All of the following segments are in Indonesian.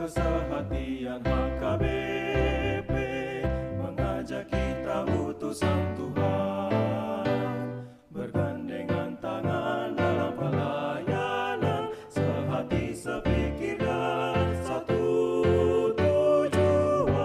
kesehatian HKBP mengajak kita utusan Tuhan bergandengan tangan dalam pelayanan, sehati sepikir dan satu tujuan.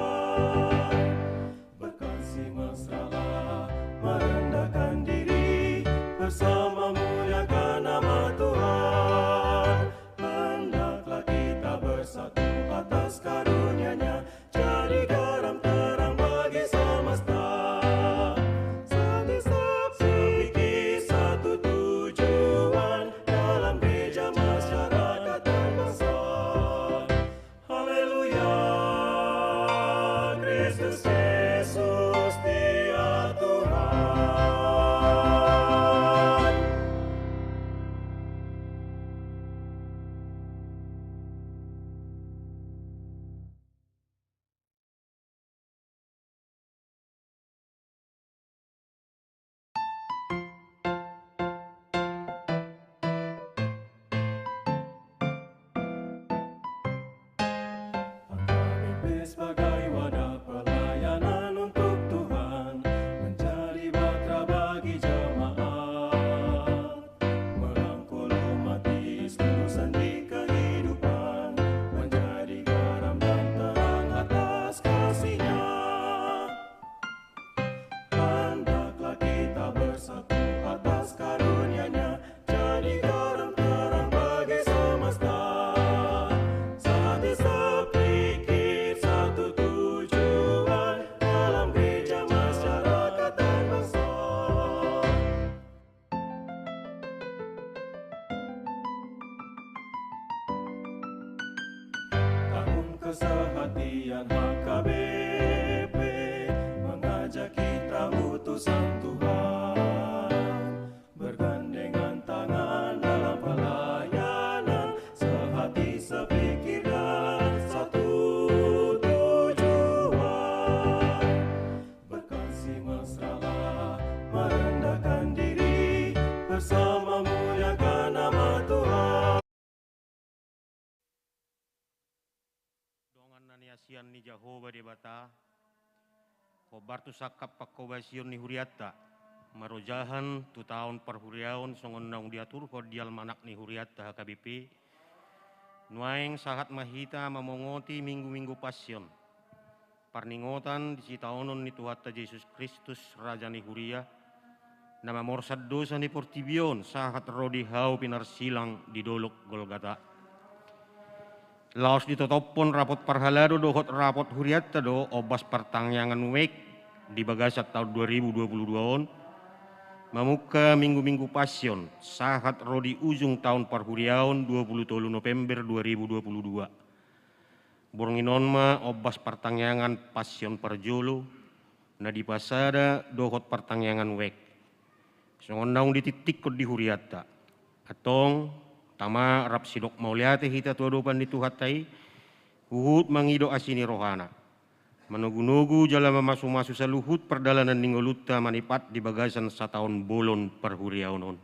Berkasih mesralah, merendahkan diri, bersama muliakan nama Tuhan. Hendaklah kita bersatu atas karunia-Nya, jadi garam terang bagi semesta. Satu sepikir, satu tujuan, dalam gereja, masyarakat dan bangsa. Haleluya, Kristus Yesus dia Tuhan. HKBP sebagai wadah pelayanan untuk Tuhan, menjadi bahtera bagi jemaat, merangkul umat seluruh sendi kehidupan, menjadi garam dan terang atas kasih-Nya. Hendaklah kita bersatu atas karunia-Nya, jadi garam terang bagi semesta. Satu sepikir, satu tujuan, dalam gereja, masyarakat dan bangsa. Tahun kesehatian HKBP mengajak kita utusan Tuhan bergandengan tangan dalam pelayanan, sehati sepikir dan satu tujuan. Berkasih mesralah, merendahkan diri, bersama muliakan nama Tuhan. Dongan naniasian ni Jehovah di bata, kobartu sakap pakobasion ni huriata, marojahan tu tahun perhuriaon songon naung diatur dial manak ni huriata HKBP, nuaing sahat mahita mamongoti minggu-minggu pasion, parningotan di citaonon ni Tuhata Yesus Kristus Raja ni huria, nama morsad dosa ni portibion sahat rodi hau pinarsilang di dolok Golgata. Laos ditotopon rapot parhalado dohot rapot huriata do obas pertangyangan wek di bagasat tahun 2022 on mamuka minggu-minggu pasion sahat rodi ujung tahun parhuriaon 23 November 2022 bornginon ma obas pertangyangan pasion parjolo na di pasada dohot pertangyangan wek songon naung dititik kod di huriata atong tama rap sidok mauliate hita tuadopan di Tuhatai uhut mangido asini rohana manugu-nugu jala mamasu-masu sa luhut perdalanan ningolutta manipat di bagasan sataon bolon perhuriaonon.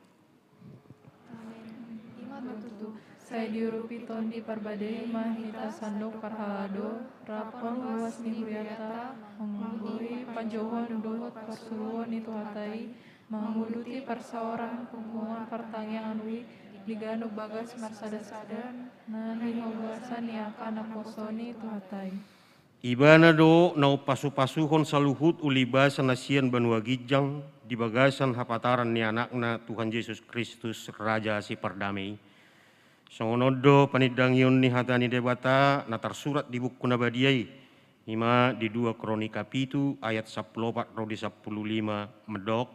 Imat betutu, saya diurupi tondi parbade mahita sandok parhalado, rapon luas ni huriata, mengguri panjohon dohot parsuruan itu hatai, menguluti perseorang pengumuman pertanyaan wi, digano bagas marsada-sada, nahi hobasan yang akan aposoni itu hatai. Ibana do nau pasu-pasuhon saluhut ulibasan nasian banua gijang di bagasan hapataran ni anakna Tuhan Yesus Kristus Raja si perdamai. Songonodo panidangyon ni hatani debata natar surat di buku nabadiai ima di 2 Kronika pitu ayat 14 rodi 15 medok.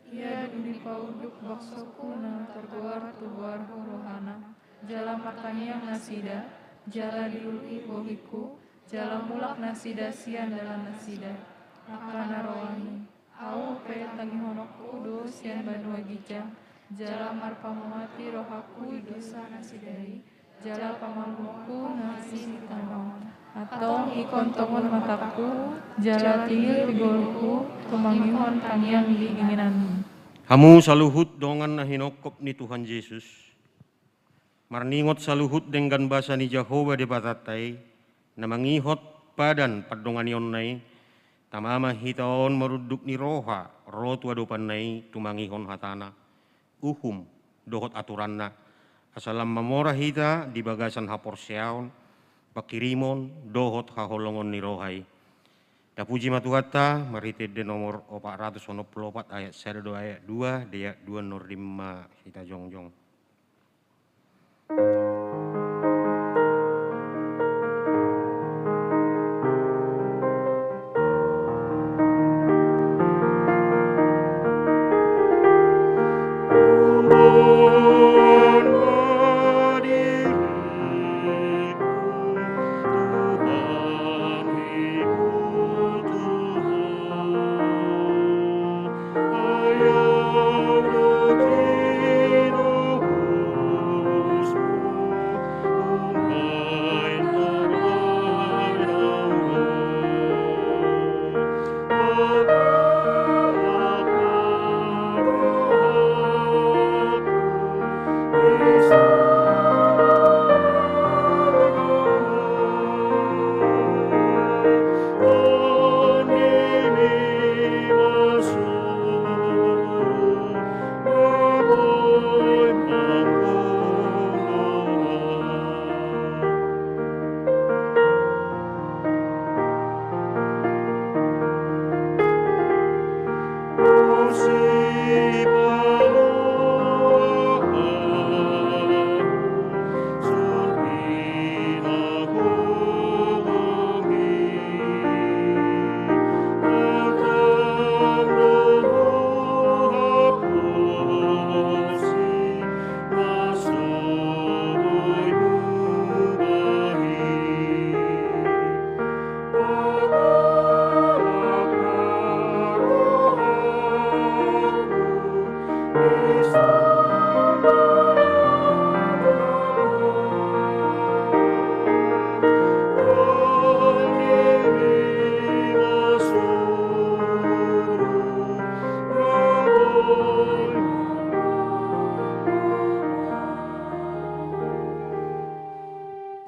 Ia duni pauduk baksoku na terguar tubuar rohana, jalan pertanyaan nasida, jalan diului bohiku, jalan mulak nasida sian dalam nasida, akan rohani, au pe tangi honokku do sian banua gijang, jalan marpamati rohaku dosa nasidai, jalan pamamuku nasi tanong, atau ikon tongon mataku, jalan tingil bigolku, tumangihon tangiang diinginanmu. Hamu saluhut dongan na hinokop ni Tuhan Yesus. marningot saluhut dengan bahasa ni Jehovah de batatai, na mangihot padan padongan yon nai, tamama hitaon meruduk ni roha, rotu adopan nai tumangihon hatana, dohot aturanna, asalam mamora hita di bagasan haporseaon, pakirimon dohot haholongon ni rohai. Tapuji matuhata marite de nomor 494 ayat 1 ayat 2 dia 2 nur 5 hita jongjong.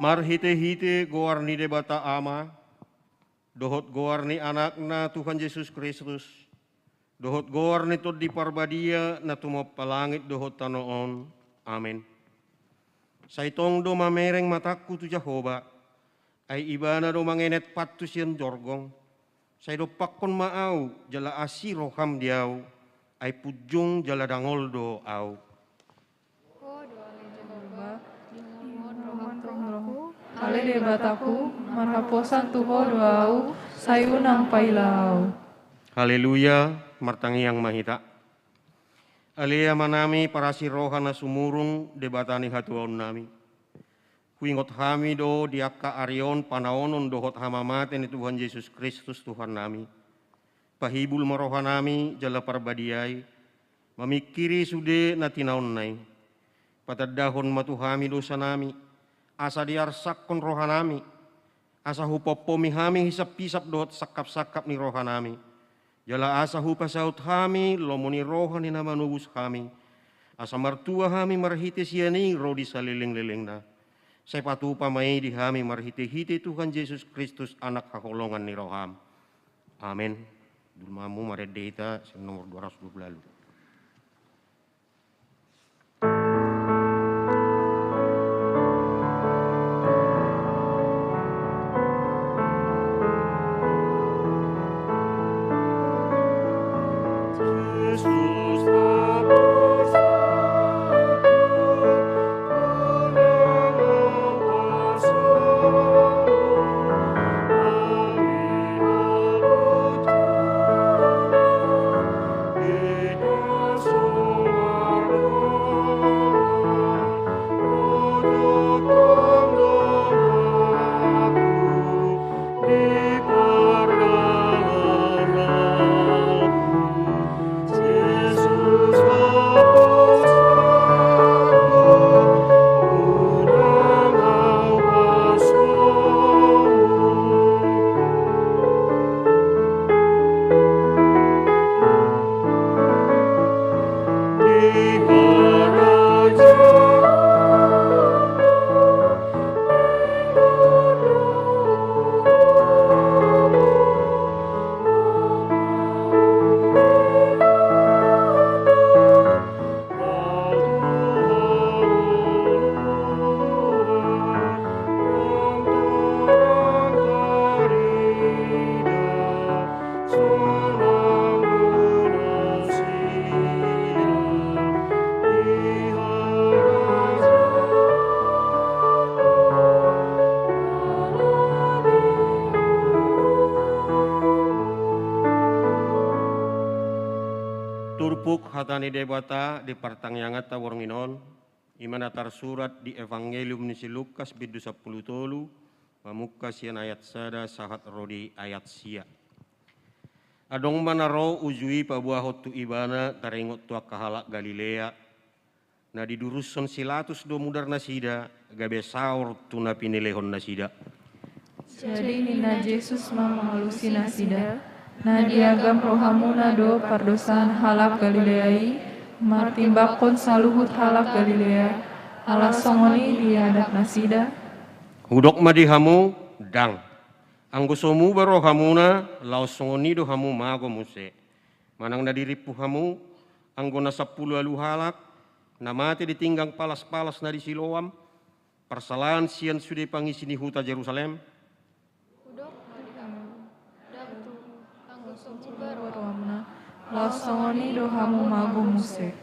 Mar hite-hite goar ni debata ama, dohot goar ni anakna Tuhan Yesus Kristus, dohot goar ni tod di parbadia na tumop palangit dohot tanoon. Amen. Saitong do mamereng matakku tu Jehovah, ay ibana do mangenet patus yan jorgong, say do pakon maaw jala asiro ham diaw, ay pujung jala dangol do aw. Ale de bataku, marhaposan tuho doau, sayunang pailau. Haleluya, martangi yang mahita. Alea manami parasi rohana sumurung debatani hatuon nami. Huingot hami do diaka arion panaonon dohot hamamaten ni Tuhan Yesus Kristus Tuhan nami. Pahibul marohanami jala parbadiai, mamikiri sude natinaon nai. Patadahon matuhami dosa nami. Asa diarsakon rohanami, asa hupopomi hami hisap-hisap dohot sakap-sakap ni rohanami. Jala asa hupasaut hami lomoni rohani na manubus hami. Asa martua hami marhite siani rodi saliling-liling na. Sepatu pamai di hami marhite-hite Tuhan Yesus Kristus anak hakolongan ni roham. Amin. Dulmamu maredeta nomor 220 lalu. hatani debata di pertanyaan tawarnginon imana tersurat di Evangelium ni si Lukas bidu 10 tolu pamuka sian ayat sada sahat rodi ayat sia. Adong manaro ujui pabuah hotu ibana tarengot tua kahalak Galilea na diduruson silatus do mudar nasida gabe saur tuna pinilehon nasida. Jadi nina Yesus mamalusi nasida, na diagam rohamuna do pardosan halak Galileai, martimbakon saluhut halak Galilea, ala songoni diadat nasida. Hudok madihamu dang. Anggosomu baro hamuna laos songoni do hamu mago muse. Manang na diripu hamu anggo na 10 alu halak na mati ditinggang palas-palas na di Siloam. Persalahan sian sude pangisi ni huta Jerusalem. Udok madihamu, datu, anggosomu baro rohamna, la songoni do hamu mago muse.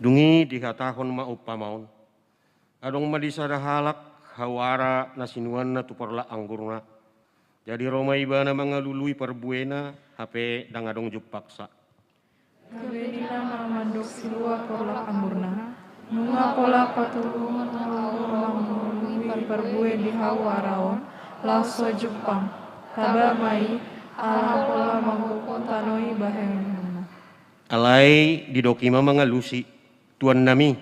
Dungi dihatahon ma upamaon. Adong madisada halak hawara na sinuan na tuparla anggurna. Jadi Roma ibana mangalului perbuena hape dangadong jupaksa. Kebenina mamandok silua porlak amburna, nunga pola patulungan orang menului perbue di hawaraon, laso Jepang, kabar mai, ala pola manggukon tanoi bahayana. Alai di dokima mangalusi, tuan nami,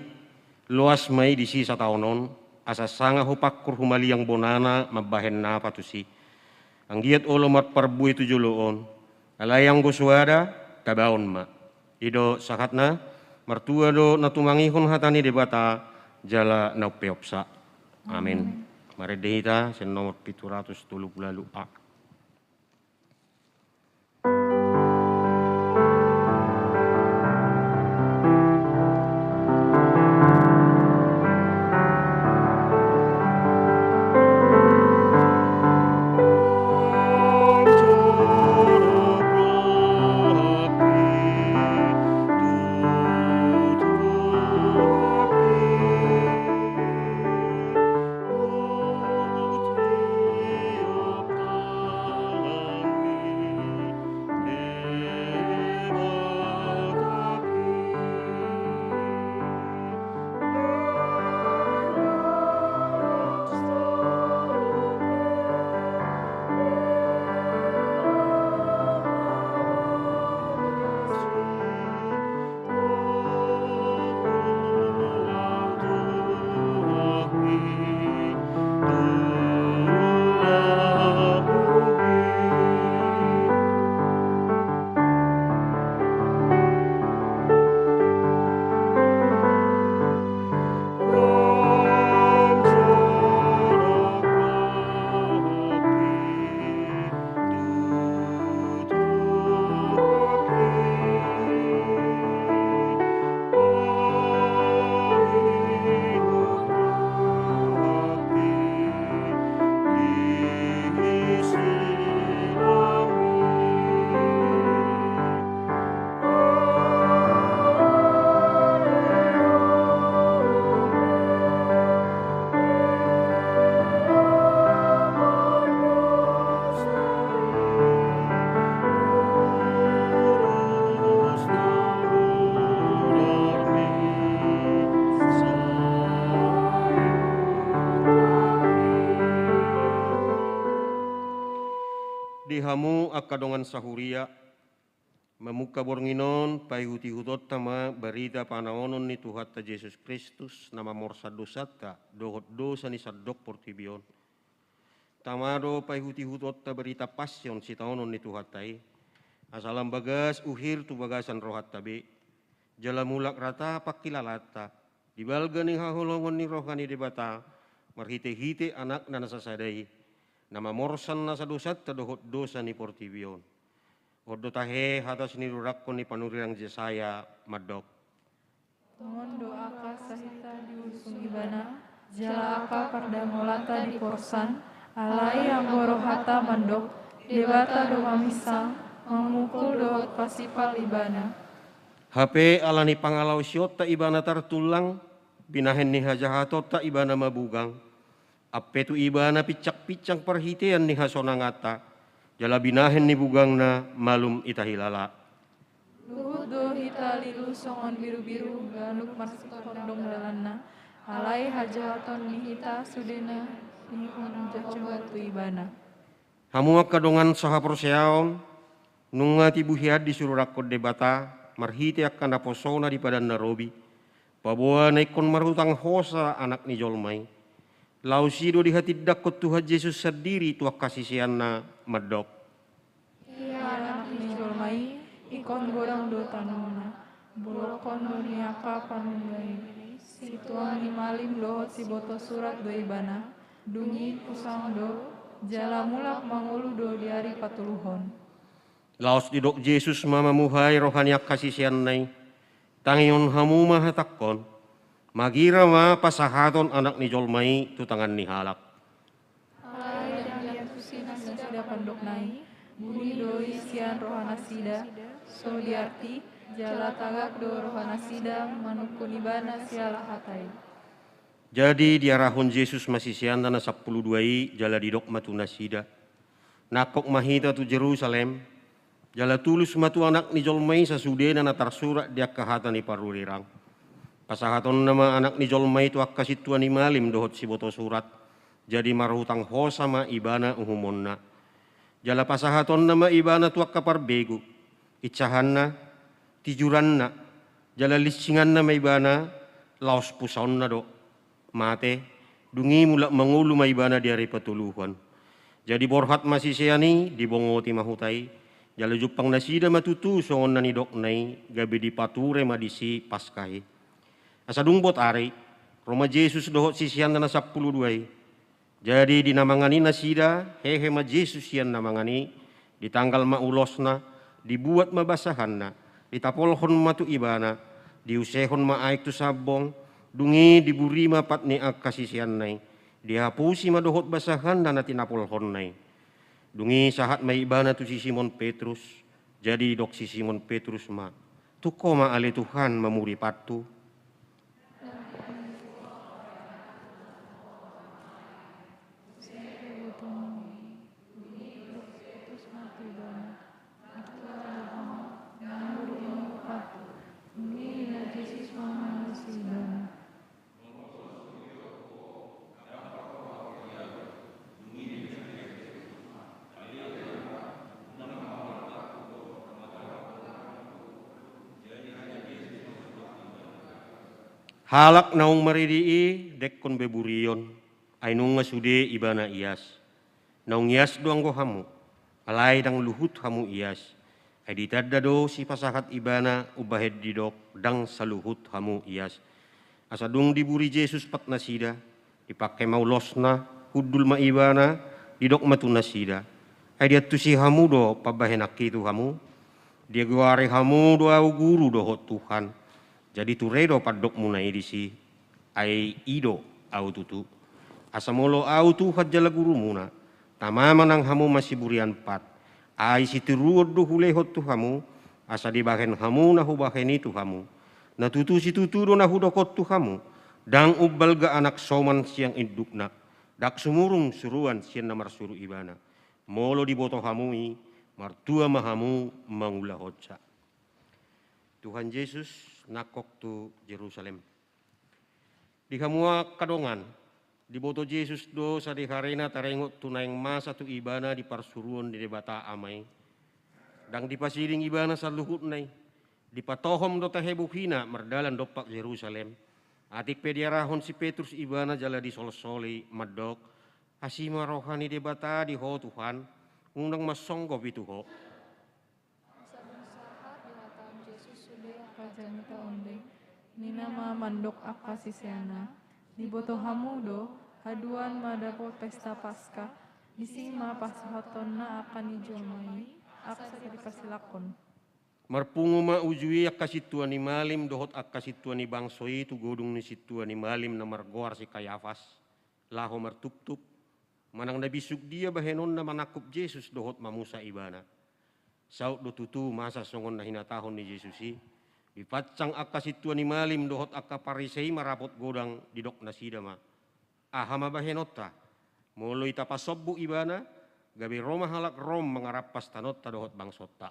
luas mai di sisa taonon, asa sanga hupakur humali yang bonana mabahen na patusi. Anggiat olo mat parbu itu joloon, alai yang goswada tabaon ma. Ido sakatna, martua do natumangihon hatani debata jala naupeopsa. Amin. Mari dehita sen nomor 730 A. Dihamu akadongan sahuria memuka bornginon payuti hutot tama berita panaonon ni Tuhatta Yesus Kristus nama morsa dosata dohot dosa ni sadok portibion tamado payuti hutot ta berita passion si taonon ni Tuhattai asalam bagas uhir tu bagasan rohat tabe jala mulak rata pakilalata dibalga ni hahulongon ni rohani debata marhite-hite anak na nasasadai nama morsan nasa dosat tadohot dosa ni portibion. Ordo tahe hatas ni rurakko ni panuriang Jesaya madok. Tongon doaka sahita diusung ibana, jala aka pardamolata di porsan, alai yang gorohata mandok, debata do mamisang, memukul do pasipal ibana. HP alani pangalau siota ibana tartulang, binahen ni hajahatot ta ibana mabugang. Ape tu ibana picak-picang perhitian ni hasonangata, jala binahen ni bugang na malum itahilala. Luhut do hita lilu songon biru-biru ganuk masuk kondong dalana. Alai hajahaton ni hita sudena nikon jacoba tu ibana. Hamu kadongan saha perseaon nunga tibuhiad disuruh rakod debata marhiti akan naposona di padan narobi. Paboa naikon marhutang hosa anak ni jolmai. Lausido di hati dakot Tuhan Yesus sendiri tuak kasisianna medok. Iya anak ni jolmai ikon godang do tanona. Bolokon do niaka panunggai. Si tuang ni malim dohot si boto surat do ibana. Dungi pusang do jala mulak mangulu do di hari patuluhon. Laos didok Yesus mama muhai rohaniak kasisiannai. Tangion hamu mahatakon. Magira ma pasahaton anak ni jolmai tu tangan ni halak. Alai dan diatusin nasida pandok nai. Buni doi sian rohana sida. So diarti jala tagak do rohana sida manukun ibana siala hatai. Jadi diarahon Yesus masih sianda na 12 jala didok matu nasida. Nakok mahita tu Jerusalem. Jala tulus matu anak ni jolmai sasudena na tarsurat dia kahatan ni parurirang. Pasahaton nama anak ni jolmai tu akka situan ni malim dohot si boto surat. Jadi marhutang ho sama ibana uhumonna. Jala pasahaton nama ibana tu akka parbegu. Icahanna, tijuranna. Jala lisingan nama ibana laos pusaonna do. Mate, dungi mulak mangulu maibana di hari patuluhan. Jadi borhat masih seani dibongoti mahutai. Jala jupang nasida matutu songon nani doknai gabi di pature madisi paskai. Asa dungbot ari, Roma Yesus dohot sisian na 12. Jadi dinamangani nasida, hehe ma Yesus sian namangani, di tanggal maulosna, dibuat mabasahanna, ditapolhon matu ibana, diusehon maaik tu sabong, dungi diburi mapat ni kasisian nai, dihapusi madohot basahan na tinapolhon nai. Dungi sahat ma ibana tu si Simon Petrus, jadi dok si Simon Petrus ma, tuko ma ale Tuhan mamuri patu. Halak naung maridii dekkon beburion, ainunga sude ibana ias. Naung ias doang go hamu, alai dang luhut hamu ias. Editadda do si pasahat ibana ubahed didok dang saluhut hamu ias. Asadung diburi Yesus pat nasida, dipakai maulosna, hudul ma ibana, didok matu nasida. Aidiat tu si hamu do pabahenak itu hamu, dia guare hamu do au guru do hot Tuhan. Jadi turedo padok munai disi ai ido au tutu asamolo au tu hajjala guru muna tamama nang hamu masih burian pat ai situruod do hulehot tu hamu asa dibahen hamu nahu bahen itu hamu na tutu si tutu do nahu dokot tu hamu dang ubbal ga anak soman siang indukna dak sumurung suruan sian namar suru ibana molo diboto hamui martua mahamu mangulah hotsa. Tuhan Yesus nakok tu Jerusalem. Di hamua kadongan, di boto Yesus do sa di harena tarengot tunaing masa tu ibana di parsuruan di debata amai. Dang dipasiring ibana sa luhut nai. Di patohom do tahebuhina merdalan dopak Jerusalem. Atik pediarahon si Petrus ibana jala di sol-soli madok. Asima rohani debata di ho Tuhan. Undang masonggop itu ho. Janita onde nina ma mandok akasisiana di boto hamudo haduan madapo pesta pasca disima pasahatonna akan ijomai aksa dikasilakon Marpungu ma ujui akasituan ni malim dohot akasituan ni bangsoi tu godung ni situan ni malim na margoar si Kayafas laho martuktuk manang nabisuk dia bahenon na manakup Yesus dohot mamusa ibana saut do tutu masa songon na hinatahon ni Yesusi Ipacang akka situan ni malim dohot akka parisei marapot godang didok nasida ma. Ahama bahenota. Molo ita pasobbu ibana gabi Roma halak Rom mengarapas tanota dohot bangsota.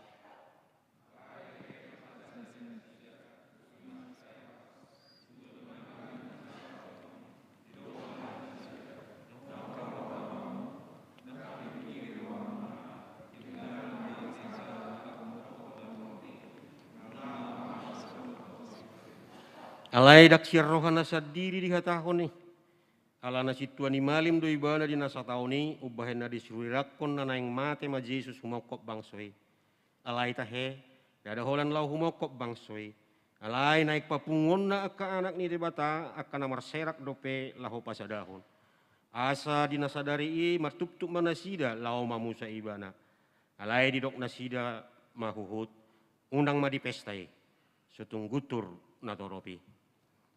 Alai dak siar rohana sadiri di hatahon ni. Alana situani malim do ibana di nasa tauni ubahena di suirakon na naing mate ma Jesus humokop bangsoi. Alai tahe ada holan lau humokop bangsoi. Alai naik papungon na aka anak ni debata akan namar serak dope lahu pasadahon. Asa di nasadari i martuptuk manasida lau mamusa ibana. Alai di dok nasida mahuhut undang ma di pestai. Sutunggutur natoropi.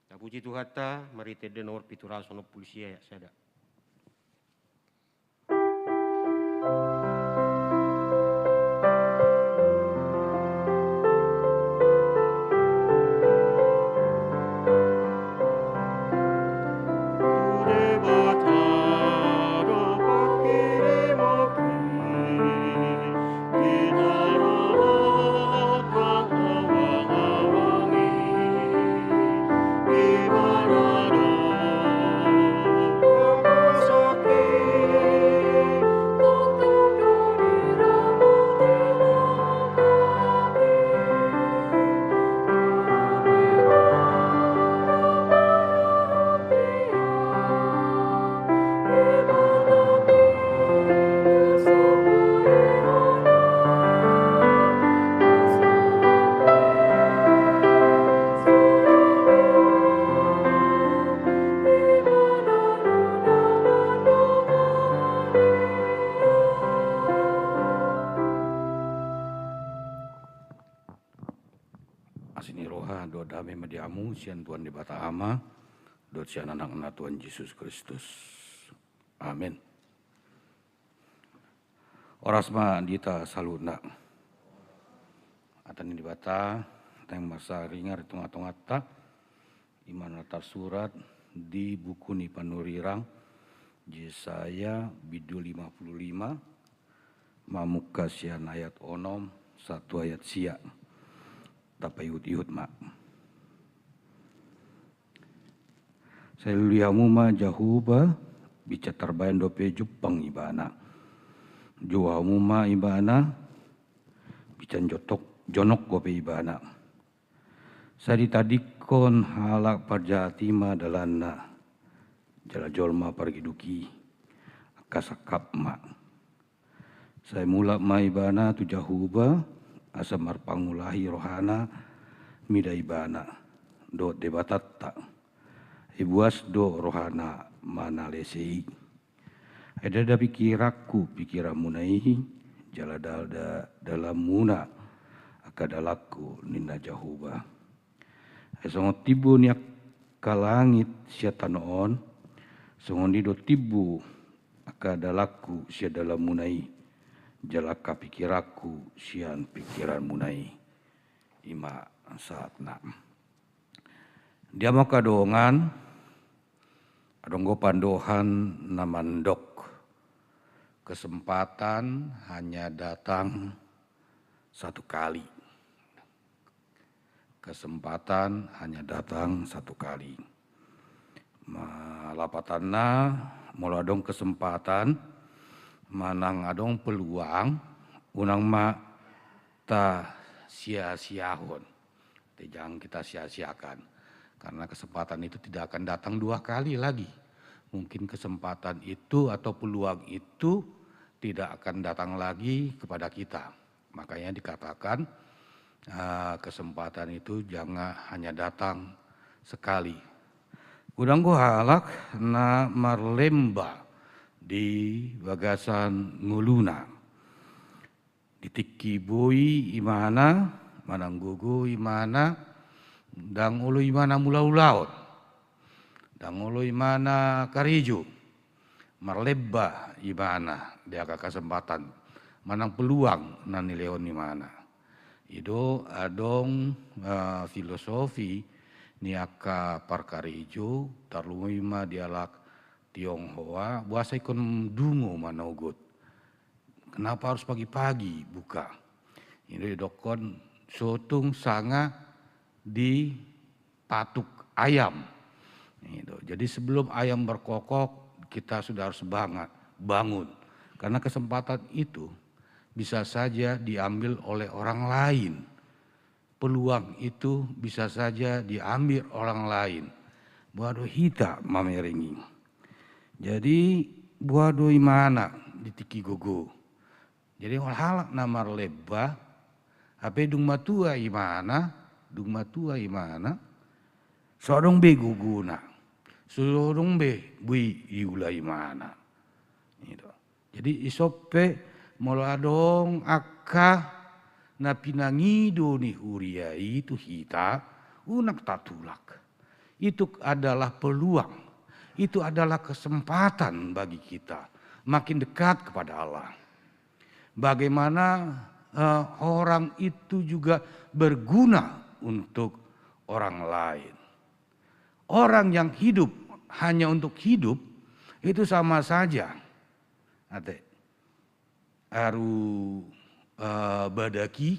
Puji Tuhata, mari tede nomor pitural sono polisi ya sada. Asini roha do dame madiamu sian Tuhan di bata ama do sian anak-anak Tuhan Yesus Kristus. Amin. Orasma dita saluna. Atan di bata teng masa ringar tunga-tunga ta iman atar surat di buku ni panurirang Yesaya bidu 55 mamuka sian ayat onom 1 ayat sia. Tapi ihut mak. Saya lihamu ma jahuba bica terbayan dope jupang ibana. Juamu ma ibana bica jonok gope ibana. Saya ditadikon halak parjati ma dalana. Jala jolma pergi duki akasakap mak. Saya mulak ma ibana tu jahuba asam marpangulahi rohana mida ibana do debatatta ibuas do rohana mana lesei ada pikiraku pikiran munaihi jala dalam muna akadalaku ninna jahuba esongo tibu niak kalangit siatanoon songondi do tibu akadalaku sia dalam munai jalaka pikiraku sian pikiran munai ima saat nak dia mau kadongan adonggo pandohan namandok kesempatan hanya datang satu kali malapatanna mula dong kesempatan manang adong peluang unang ma ta sia-siahon. Jangan kita sia-siakan karena kesempatan itu tidak akan datang 2 kali lagi. Mungkin kesempatan itu atau peluang itu tidak akan datang lagi kepada kita. Makanya dikatakan kesempatan itu jangan hanya datang sekali. Udang go halak na marlemba di bagasan nguluna ditiki boi imana mananggugu imana dang ulu imana mula-ulaut dang ulu imana kariju marleba imana dia kesempatan manang peluang nani leon imana itu adong filosofi niaka parkariju tarlumima dialak Tionghoa buasa ikon dungo manogot. Kenapa harus pagi-pagi buka? Ini dokon sotung sanga di patuk ayam. Jadi sebelum ayam berkokok kita sudah harus bangun. Karena kesempatan itu bisa saja diambil oleh orang lain. peluang itu bisa saja diambil orang lain. Buado hita mameringi. Jadi buado imana di tiki gogo. Jadi halak nama leba, apa dung matua imana, sodong be guguna, sodong be bui iula imana. Jadi isope moladong akka na pinangido ni huria itu hita unak tatulak. Itu adalah peluang, itu adalah kesempatan bagi kita makin dekat kepada Allah. Bagaimana orang itu juga berguna untuk orang lain. Orang yang hidup hanya untuk hidup itu sama saja. Aru badaki,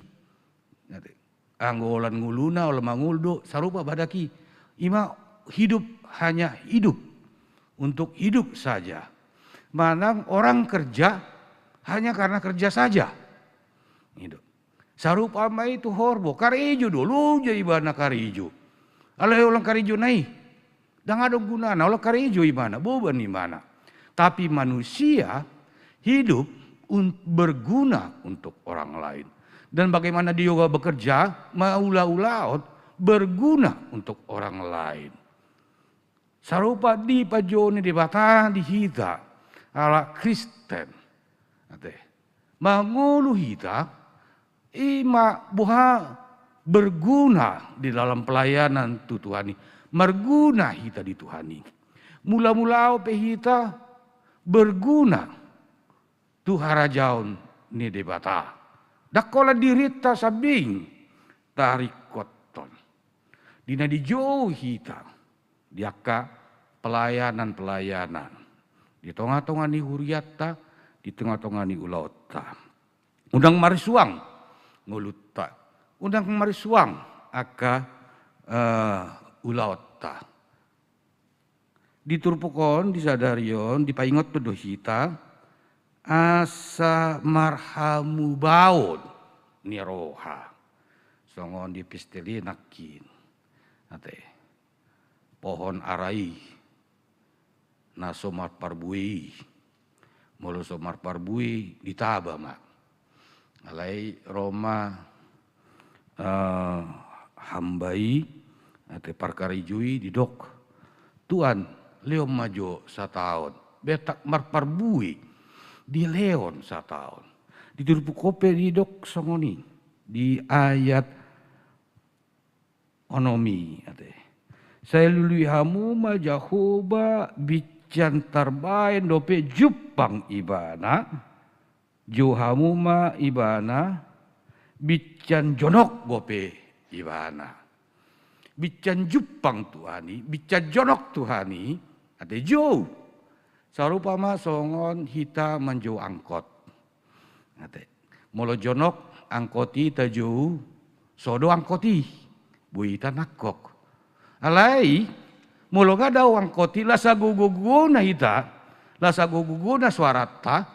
anggolan nguluna olah manguldo sarupa badaki. Ima hidup hanya hidup untuk hidup saja. Mana orang kerja hanya karena kerja saja. Sarupa ma itu horbo karijo dulu jadi ibana karijo. Alai ulang karijo nai, dang ada gunana olah karijo ibana boban ibana. Tapi manusia hidup berguna untuk orang lain. Dan bagaimana dia juga bekerja, maula-ulaut berguna untuk orang lain. Sarupa di pajoni di bata di hita ala Kristen. Mangulu hita ima buha berguna di dalam pelayanan Tuhani. Berguna hita di Tuhani. Mula-mula pe hita berguna Tuhara jaun ni debata. Dakola dirita sabing tarik koton. Dina di jauh hita. Diaka pelayanan-pelayanan. Di tengah-tengah ni huriata, di tengah-tengah ni ulauta. Undang marisuang nguluta. Undang marisuang aka ulauta. Di turpukon, di sadarion, di paingot pedo hita. Asa marhamu baud ni roha. Songon di pisteli nakin. Pohon arai. Na somar parbui. Molo somar parbui ditaba mak. Alai Roma hambai. Parkarijui didok. Tuan leom majo sataon. Betak mar parbui. Di leon sataon. Di turpu kope di dok songoni. Di ayat onomi. Saya lului hamu ma Jahoba bican tarbain dope jupang ibana. Johamu ma ibana. Bican jonok gope ibana. Bican jupang Tuhani. Bican jonok Tuhani. Ate jauh. Sarupama songon hita manjo angkot. Molo jonok angkoti taju sodo angkoti. Buita nakok. Alai molo gadau angkoti lasa guguna hita. Lasa guguna suarata.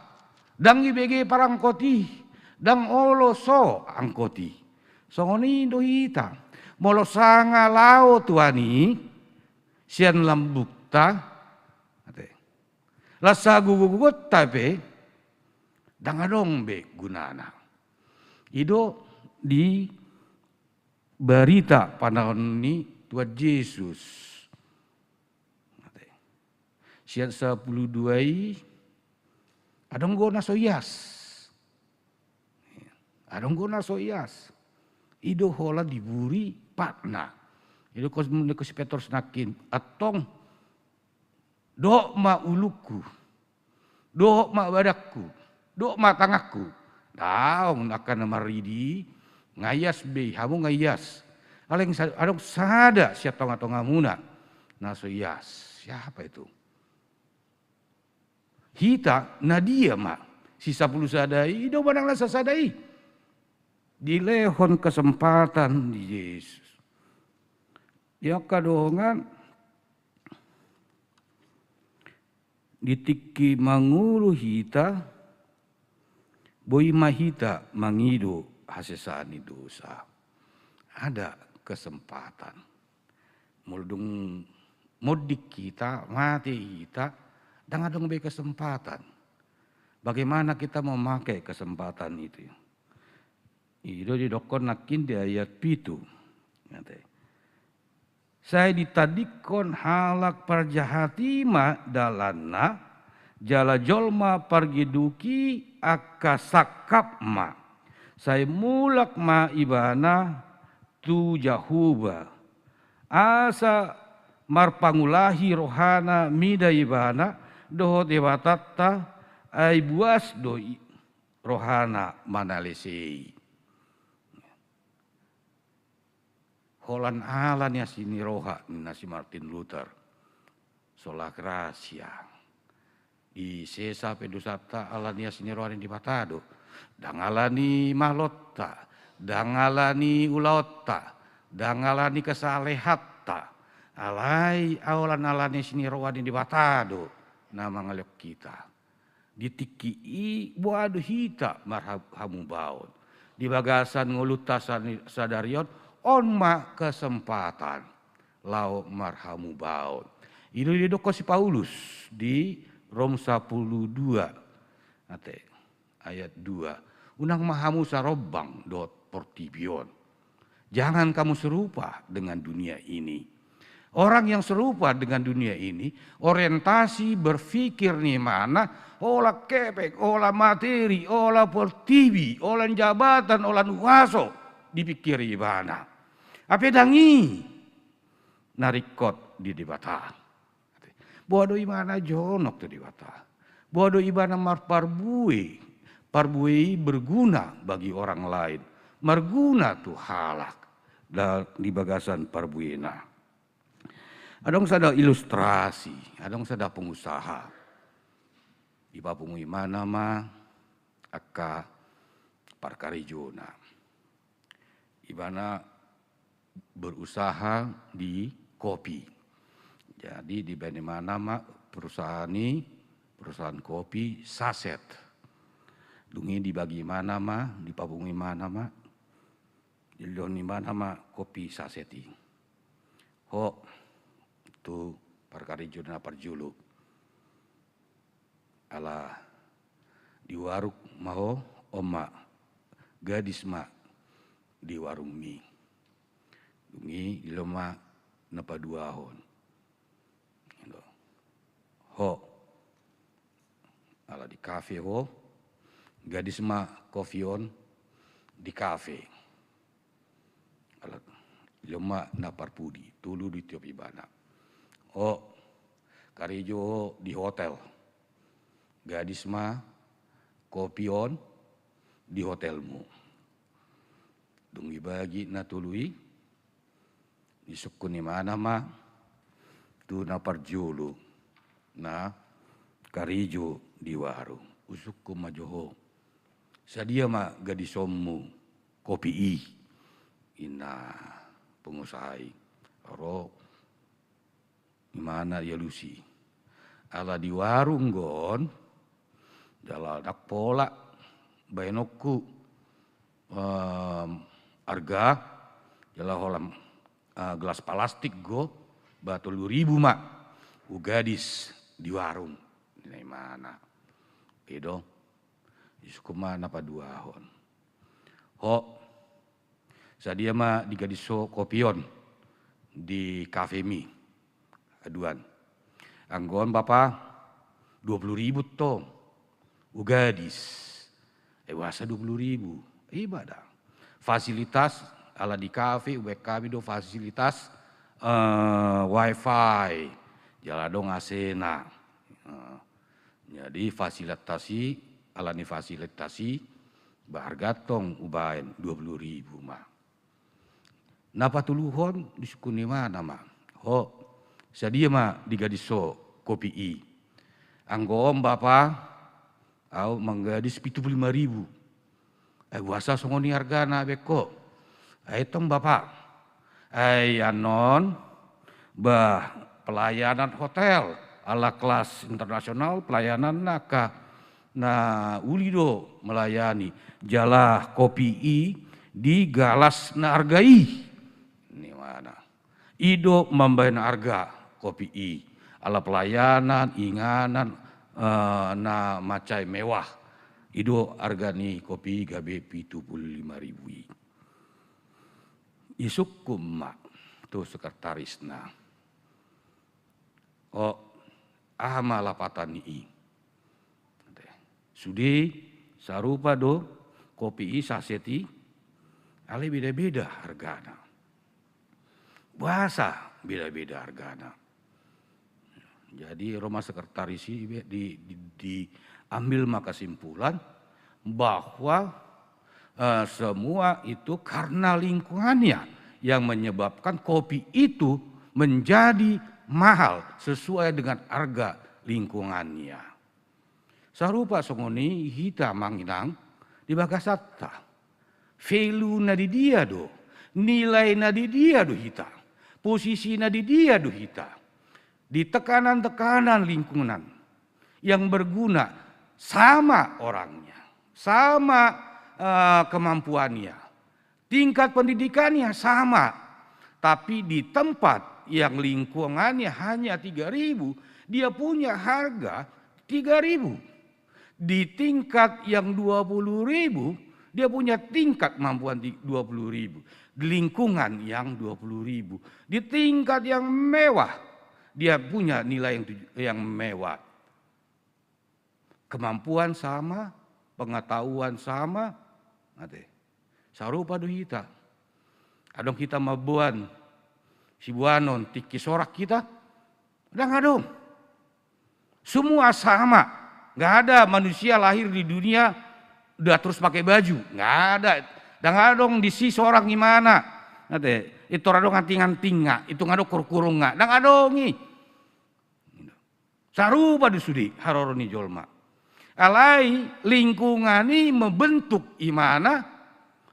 Dang ibege parangkoti. Dang olo so angkoti. Songoni do hita. Molo sanga lao Tuhani. Sian lambukta. Lasa gugugut tapi dangadong be gunana. Ido di berita panahon ini Tuhan Yesus. Siat 12 adong gona soyas. Adong gona soyas. Ido hola diburi patna. Ido kos petor senakin atong dok ma uluku, dok ma badakku, dok ma tangakku. Daung akan maridi ngayas be, hamu ngayas. Aleng adong sada siat tonga-tonga muna. Naso yas, siapa itu? Hita nadia ma, sisa puluh sadai, do badang lasa sadai. Dilehon kesempatan di Yesus. Ya kadongan ditiki mangulu hita, boi mahita mangido hasesani dosa. ada kesempatan. Muldung mudik kita, mati kita, dan ada lebih kesempatan. Bagaimana kita memakai kesempatan itu? Itu didokon nakin di ayat 7. Saya ditadikon halak parjahatima dalana jala jolma pargiduki akasakap ma. Saya mulak ma ibana tu jahuba. Asa marpangulahi rohana mida ibana doho dewatatta ay buas doi rohana manalesei. Holan alan ya sini roha nasi Martin Luther. Sola gracia. Di sesa pedusata alan ya sini roha di batado. Dangalani malotta. Dangalani ulaotta. Dangalani kesalehatta. Alai awalan alan ya sini roha di batado. Nama ngalep kita. Ditiki buadu hita marhamu baun. Di bagasan ngulutasan sadarion. Onma kesempatan lau marhamu baun. Itu didoko si Paulus di Rom 12 ayat 2. Unang mahamu sarobang dot portibion. Jangan kamu serupa dengan dunia ini. Orang yang serupa dengan dunia ini, orientasi berpikir nih mana, olah kepek, olah materi, olah portibi, olah jabatan, olah nuaso, dipikiri mana. Apa dangi narikot di dibata. Bodo imana jonok tu dibata. Bodo ibana mar parbui. Parbui berguna bagi orang lain. Merguna tu halak di bagasan parbuina. Adong sada ilustrasi, adong sada pengusaha. Iba pungu imana ma akka parkarijona. Ibana berusaha di kopi. Jadi di mana perusahaan ini, perusahaan kopi saset. Dungi dibagi mana dipabungi mana diloni mana kopi saseti. Ho tu parkarijuna parjulu. Ala di warung mau oma gadis ma di warung mie. Dungi iloma napa 2 tahun. Ho ala di kafe ho gadis ma kofion di kafe. Ala iloma napar pudi tulu di tiop ibana. Ho karijo di hotel. Gadis ma kopion di hotelmu. Dungi bagi natului disukuni mana tu na parjulu na karijo di warung usukku majoho sadia ma gadisommu kopi ina pengusahai ro imana ya lusi ala di warung gon jala dak pola bayanokku harga jala holam gelas plastik go batu 1000 mak ugadis di warung di mana edo isukuma napa 2 tahun ho sadia ma di gadiso kopion di kafe mi aduan anggon bapa 20.000 to ugadis wasa 20.000 ibadah fasilitas ala di kafe kami do fasilitas wifi jala dong asena jadi fasilitasi ala ni fasilitasi berharga tong ubain 20.000 mah napa tuluhon disukuni mana mah ho sadia mah digadiso kopi anggom bapa au manggadis 75.000 wasa songoni hargana beko tong bapak, anon bah pelayanan hotel ala kelas internasional pelayanan naka na ulido melayani jala kopi digalas na argai. Ini mana? Ido membayar harga kopi i. Ala pelayanan, inganan, na macai mewah. Ido harga ni kopi gabe 75.000. Isuk kumma tu sekretarisna. Oh, ama lapatan i. Sudi sarupa do kopi i saseti. Ale beda-beda hargana. Bahasa beda-beda hargana. Jadi Roma sekretaris diambil maka kesimpulan bahwa semua itu karena lingkungannya yang menyebabkan kopi itu menjadi mahal sesuai dengan harga lingkungannya. Sarupa songoni hita manginang di Bagasatta. Value na di dia do, nilai na di dia do hita, posisi na di dia do hita. Di tekanan-tekanan lingkungan yang berguna sama orangnya, sama kemampuannya, tingkat pendidikannya sama, tapi di tempat yang lingkungannya hanya 3.000, dia punya harga 3.000. Di tingkat yang 20.000, dia punya tingkat kemampuan 20.000. Di lingkungan yang 20.000. Di tingkat yang mewah, dia punya nilai yang mewah. Kemampuan sama, pengetahuan sama. Sarupa do hita. Adong kita mabuan si buanon tiki sorak kita. Udah ngadong. Semua sama. Nggak ada manusia lahir di dunia udah terus pakai baju. Nggak ada. Dan ngadong di si seorang gimana. Itu radong anting-anting itu ngadong kurung nggak. Dan ngadongi. Sarupa di sudi haroroni jolma. Alai lingkungan ini membentuk imana.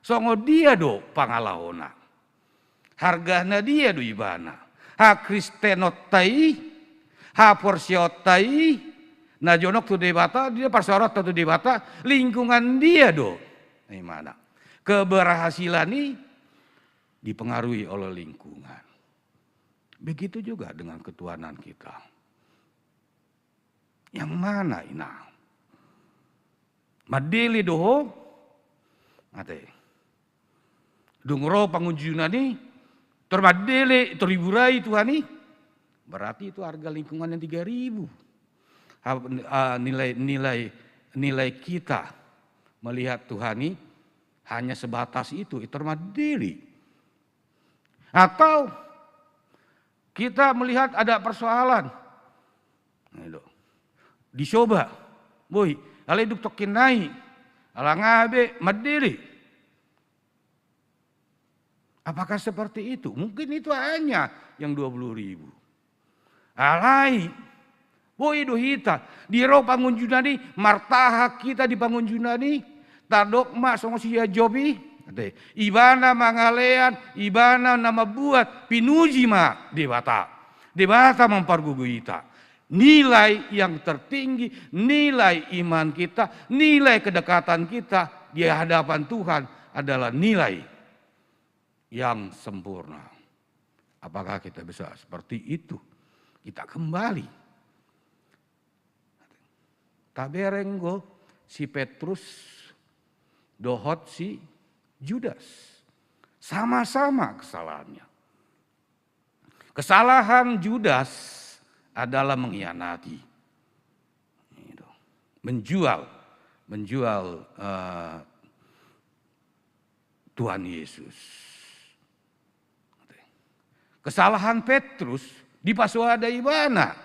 Songo dia do pangalahona. Hargana dia do ibana. Ha kristenotai. Ha porsiotai. Na jonok tu debata. Dia parsorot tu debata. Lingkungan dia do. Imana. Keberhasilan ini dipengaruhi oleh lingkungan. Begitu juga dengan ketuhanan kita. Yang mana ina? Madili doho, ate. Dungro pangunjunani, termadili teriburai Tuhani, berarti itu harga lingkungan yang 3.000. Nilai kita melihat Tuhani hanya sebatas itu termadili. Atau kita melihat ada persoalan, dicoba, boy, alai duk tokin naik, ala ngabe madiri. Apakah seperti itu? Mungkin itu hanya yang 20.000. Alai, boy dohita, di ro pangunjunani, martaha kita di pangunjunani, tadok mak songo sia jobi, ibana mangalean, ibana nama buat pinuji ma debata. Debata mempargugu kita. Nilai yang tertinggi, nilai iman kita, nilai kedekatan kita di hadapan Tuhan adalah nilai yang sempurna. Apakah kita bisa seperti itu? Kita kembali. Taberenggo si Petrus, dohot si Judas. Sama-sama kesalahannya. Kesalahan Judas adalah mengkhianati, menjual Tuhan Yesus. Kesalahan Petrus dipasuadai mana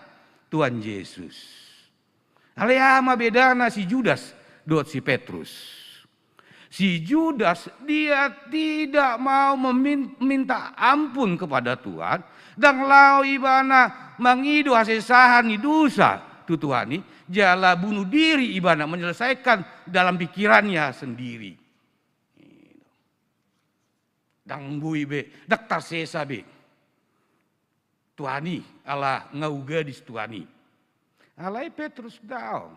Tuhan Yesus. Aleama bedana si Judas dot si Petrus. Si Judas dia tidak mau meminta ampun kepada Tuhan dan lau ibana mangidu hasesahan dosa tutuhani jala bunuh diri ibana menyelesaikan dalam pikirannya sendiri. Dang bui be, daktar sesa be. Tuhani ala ngaugadis Tuhani. Alai Petrus daun.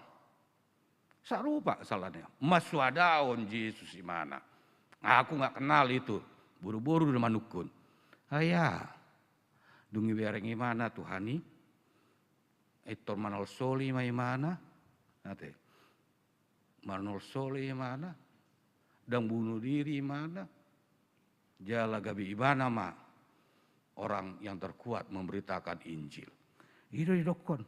Sarupa salahnya. Maswadaon Yesus imana. Aku nggak kenal itu. Buru-buru udah manukun. Ayah, dungi bereng mana Tuhani? Itu manol soli mana? Nate. Manol soli mana? Dan bunuh diri mana? Jala gabi ibana ma. Orang yang terkuat memberitakan Injil. Itu didokon.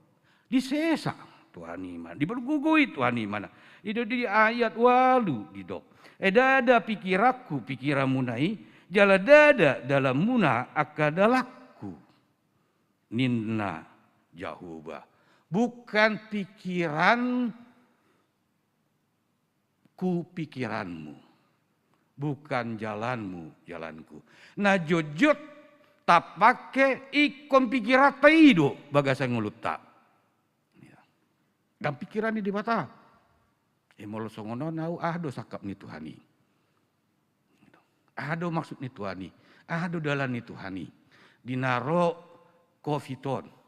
Disesa Tuhan iman. Dibergugui Tuhan iman. Itu di ayat walu didok. Dada pikiraku pikiramu nai. Jala dada dalam muna akadalaku. Ninna Jahuba. Bukan pikiranku pikiranmu. Bukan jalanmu jalanku. Nah jojot tak pakai ikon pikiran taido bagasa ngulut tak. Dan pikiran ini di mata. Molo songono nau ahdo sakap ni Tuhani. Ahdo maksud ni Tuhani. Ahdo dalan ni Tuhani. Dinaro kofiton.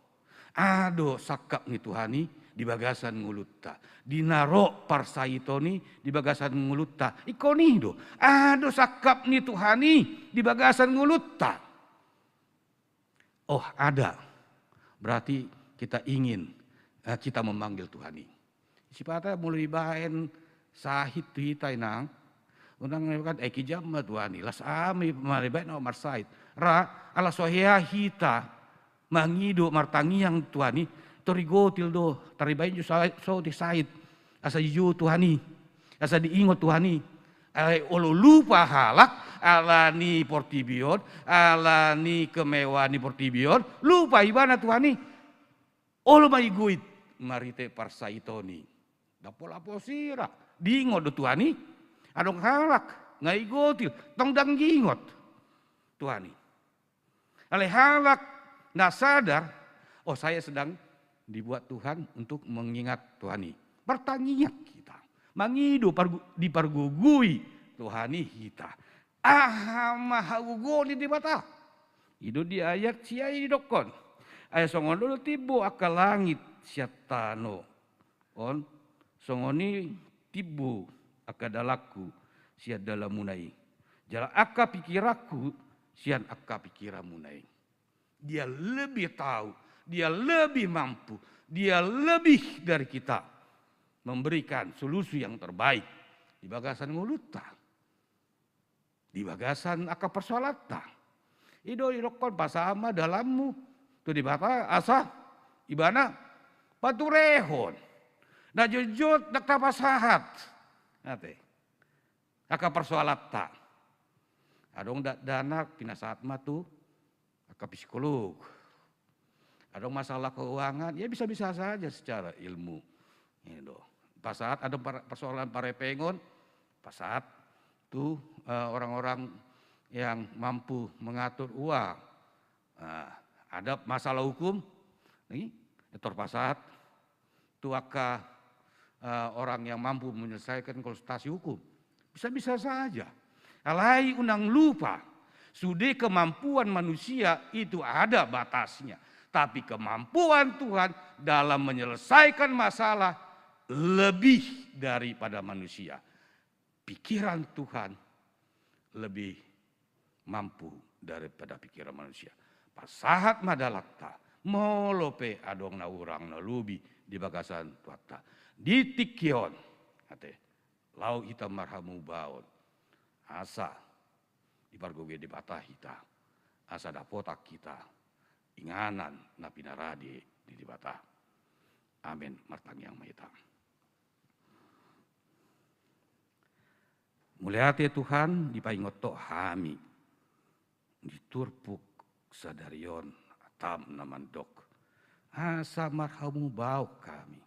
Ado sakap ni Tuhani di bagasan ngulutta. Dinaro parsaitoni di bagasan ngulutta. Ikoni do. Ado sakap ni Tuhani di bagasan ngulutta. Oh ada. Berarti kita ingin, kita memanggil Tuhani. Sipata mulai bahen sahit kita inang. Unang kan ekijam Tuhani. Las ami maribain no marsait. Ra ala sohea hita. Mangido martangiang Tuhani, torigotil do, taribain ju so di sait, asa ju Tuhani, asa diingot Tuhani, olo lupa halak, ala ni portibion, ala ni kemewahan ni portibion, lupa ibana Tuhani, olo maiguit, marite parsaitoni, dapola posira, diingot do Tuhani, adong halak, ngaigotil, tong danggingot, Tuhani, ale halak. Nah sadar, oh saya sedang dibuat Tuhan untuk mengingat Tuhani. Pertanyaan kita, mangido dipargugui Tuhani kita. Mahagugoni di mata. Itu di ayat siai dokon. Ayat songono tibo akal langit siatano. On songoni tibo akadalaku siat dalam munai. Jala aka pikiraku sian aka pikiramunai. Dia lebih tahu, dia lebih mampu, dia lebih dari kita memberikan solusi yang terbaik di bagasan nguluta, di bagasan aka persolata. Ido irokon pasama dalammu tu di bata asa ibana paturehon. Na jujut dak tapasahat. Nate. Aka persolata. Adong dana pinasaat matu ke psikolog, ada masalah keuangan, ya bisa-bisa saja secara ilmu. Pas saat ada persoalan parepengon, pas saat tuh orang-orang yang mampu mengatur uang, ada masalah hukum, pas saat tuh orang yang mampu menyelesaikan konsultasi hukum, bisa-bisa saja. Alai unang lupa. Sudah kemampuan manusia itu ada batasnya. Tapi kemampuan Tuhan dalam menyelesaikan masalah lebih daripada manusia. Pikiran Tuhan lebih mampu daripada pikiran manusia. Pasahat madalakta, molope adong na urang na lubi di bagasan tuata. Di tikion, lau ita marhamu baon, asa di pargoge di batah kita, asa dapotak kita, inganan na pinaradi di batah. Amin, martangiang maita. Muliate Tuhan dipaingoto hami, diturpuk sadarion atam namandok. Asa marhamu bau kami,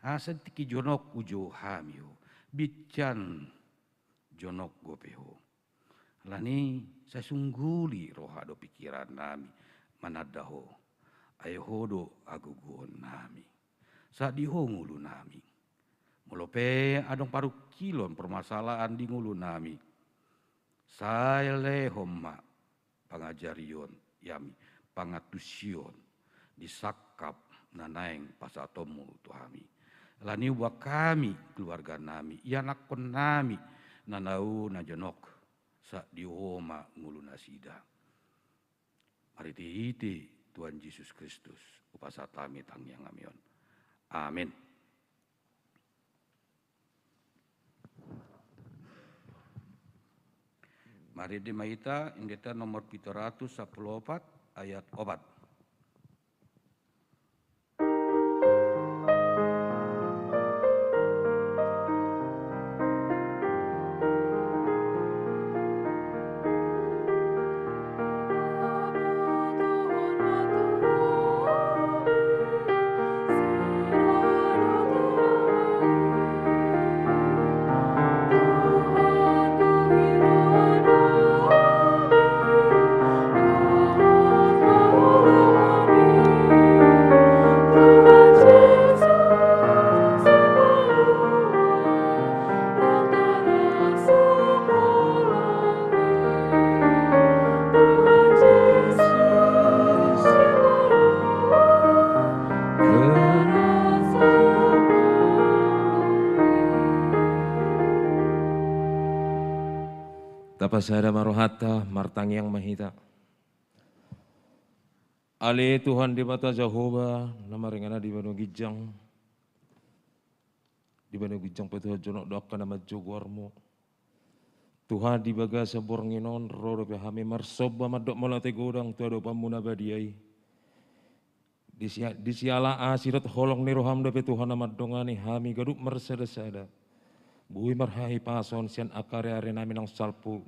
asa tiki jonok ujo hamio, bican jonok gopeho. Lani saya sungguli rohado pikiran nami manadaho ayohodo agugon nami sa dihongulu nami molope adong paru kilon permasalahan di ngulu nami saya lehomma pangajarion yami pangatusion disakap nanaeng pasatomu tuhami lani wa kami keluarga nami ianakon nami nanau najonok sa dioma ngulu nasida. Mari diiti Tuhan Yesus Kristus upasatami tangyang amion. Amin. Mari dimaita indeta nomor 714 ayat 4. Tapasada marohata martang yang mahita. Ale Tuhan di bata Jehovah nama ringana di banu gijang. Di banu gijang petuh jonok doakan nama jogwarmu. Tuhan di baga sabornginon rodo pehami marsoba madok molate godang tuado pamuna badiai. Di siala asirat holong ni roham dape Tuhan nama dongani hami gaduk mersada-sada. Bui marhahi pason sian akare arena minang salpu.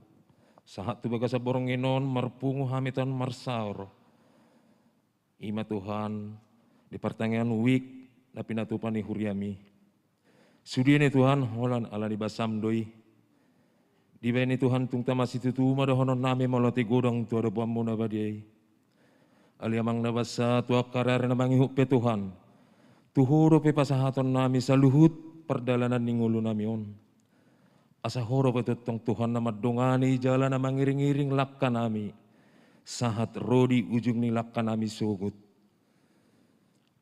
Sahat tu baga sabornginon marpungu hamitan marsaur. Ima Tuhan di pertanyaan wik na pinatupan ni huriami. Sudi ni Tuhan holan ala di basam doi. Di bani Tuhan tungta masih tutuma dahonon nami molati godang tu ada buamu nabadiai. Ali amang nabasa tu akarar na mangihuk pe Tuhan. Tuhuro pe pasahaton nami saluhut perdalanan ningulu namion. Asa horo pe tutong Tuhan na madongani jalan na mangiring-iring lakka nami. Sahat rodi ujung ni lakka nami sugut.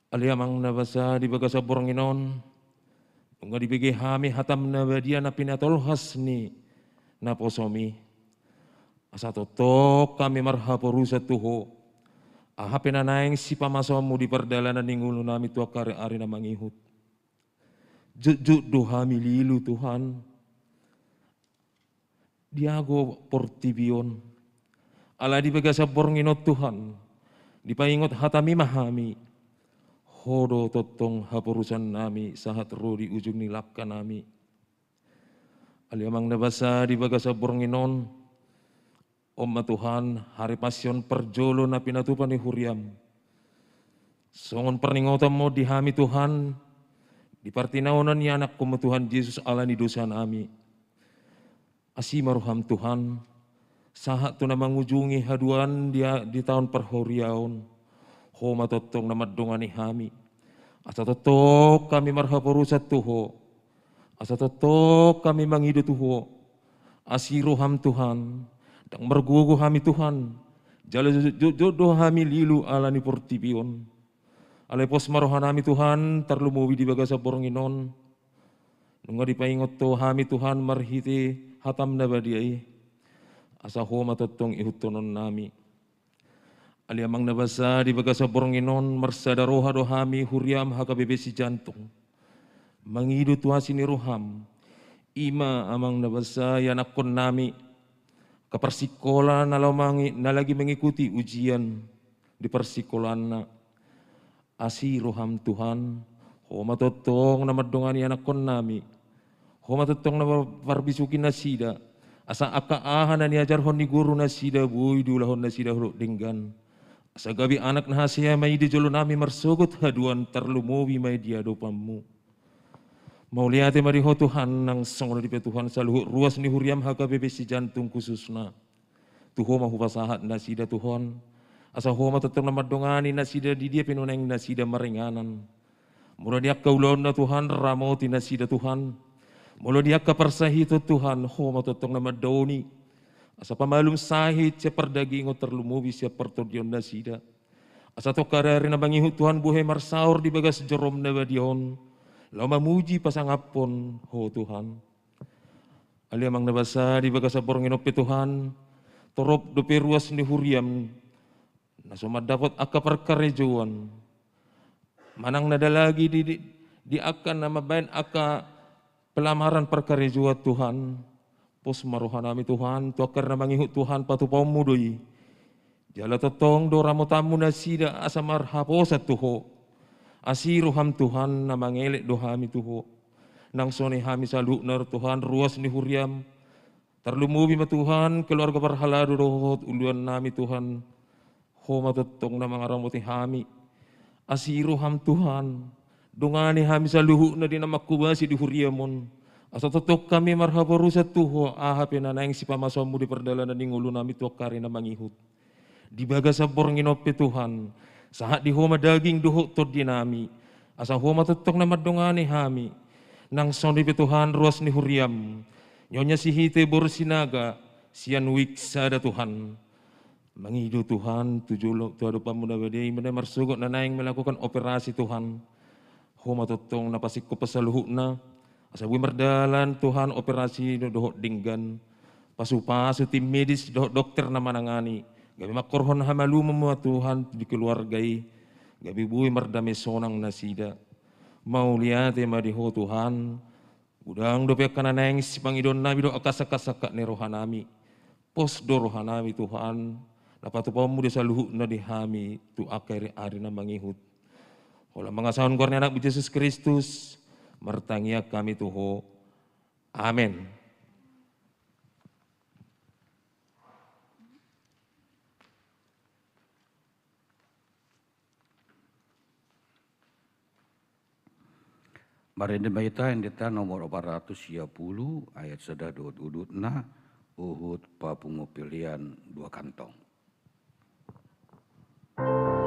Ali amang nabasa di bagasa bornginon. Unga dibigi hami hatam nabadia na pinatolhas ni na posomi. Asa totok kami marhaporusa tuho. Aha pinanaing si pamasomu di perdalanan ningulu nami tua kare ari na mangihut. Juk dohami lilu Tuhan. Diago portibion. Ala di bagasa bornginot Tuhan. Dipaingot hatami mahami. Hodo totong haporusan nami sahat rodi ujung nilakka nami. Aliamang nabasa di bagasa bornginon. Oma Tuhan hari pasyon perjolo na pinatupan ni huriam. Songon perningotan mo dihami Tuhan. Di partinaunan ni anak kumu Tuhan Yesus ala ni dosa nami. Asimaruham Tuhan. Sahat tu na mangujungi haduan dia di tahun perhuriaon. Homa totong na madongani hami. Asa totok kami marhaporusat tuho. Asa totok kami mangido tuho. Asiruham Tuhan. Dang mergugu hami Tuhan. Jala jodoh hami lilu ala ni portipion. Alepos marohan hami Tuhan terlumuwi di bagasa bornginon. Nunga dipaingot to hami Tuhan marhiti hatam na badiai. Asa homa totong ihutonon nami. Aliamang nabasa di bagasa bornginon marsada roha dohami huriam hakabebesi jantung. Mangidu tuasi ni roham. Ima amang nabasa yanakon nami. Kepersikolan na lagi mengikuti ujian di persikolan na. Asi roham Tuhan. Homa totong na madongani yanakon nami. Homa totong na parbisukin na sida. Asa akaahan na niajar hon ni guru na sida buy dulahon na sida huluk dinggan. Asa gabi anak na hasya may di jolo nami marsugot haduan terlumuwi may diadopamu. Mauliate mariho Tuhan nang songno di Tuhan saluhut ruas ni huriam hakabebe si jantung khususna. Tuho mahupasahat na sida Tuhan. Asa homa tetong na madongani na sida di dia pinuneng na sida maringanan. Mula diak kaulon na Tuhan ramoti na sida Tuhan. Mula diak kaparsahito Tuhan homa tetong na madoni. Asa pamalum sahit siya perdagingo terlumuwi siya pertodion na sida. Asa to karari na bangihut Tuhan buhay marsaur di bagas jerom na badion. Lau mamuji pasangapon ho Tuhan. Aliamang nabasa di baga sabor nginopi Tuhan, torop dope ruas ni huriam, nasumad dapat aka perkarejuan. Manang nada lagi di akan nama bain aka pelamaran perkarejuan Tuhan. Pos maruhan nami Tuhan, tu akar na mangihut Tuhan patupau mudoi. Jala totong doramo tamu nasida asamar haposa tuho. Asiruham Tuhan na mangelek dohami tuho. Nang sone hami saluknar Tuhan ruas ni huriam. Terlumubi ma Tuhan keluarga parhalado dohot uluan nami Tuhan. Homa totong na mga ramuti hami. Asiruham Tuhan. Dungani hami saluhu na di na makubasi di huriamon. Asa totok kami marhabaru sa tuho ahapin na naing si pamasomu di perdalanan ning ulo nami tuakari na mangihut. Di baga sabor nginope Tuhan. Sahat di homa daging duhok tod di nami. Asa homa totok na madungani hami. Nang sondi Tuhan ruas ni huriam. Nyonya si hite borsinaga. Sian wiksa da Tuhan. Mangido Tuhan tujulok tuado pamuna badai. Mana marsugot na naing melakukan operasi Tuhan. Homa totong napasik ko pasaluhuk na. Asa wi merdalan Tuhan operasi dohok dinggan. Pasu-pasu tim medis dohok dokter na manangani. Gabi makorhon hamalu memua Tuhan di keluargai. Gabi bui merdame sonang nasida. Mau lihat ya madiho Tuhan. Udang dope kana neng si pangidon nabi do akasaka-saka ni rohanami. Pos do rohanami Tuhan. Dapat pamu desa luhuk na dihami tu akhir hari na mangihut. Olah mangasahan kornya anak Yesus Kristus. Mertangia kami tuho. Amin. Marinde baita endeta nomor 410 ayat sedah udut na uhud papungu pilihan 2 kantong. Yesus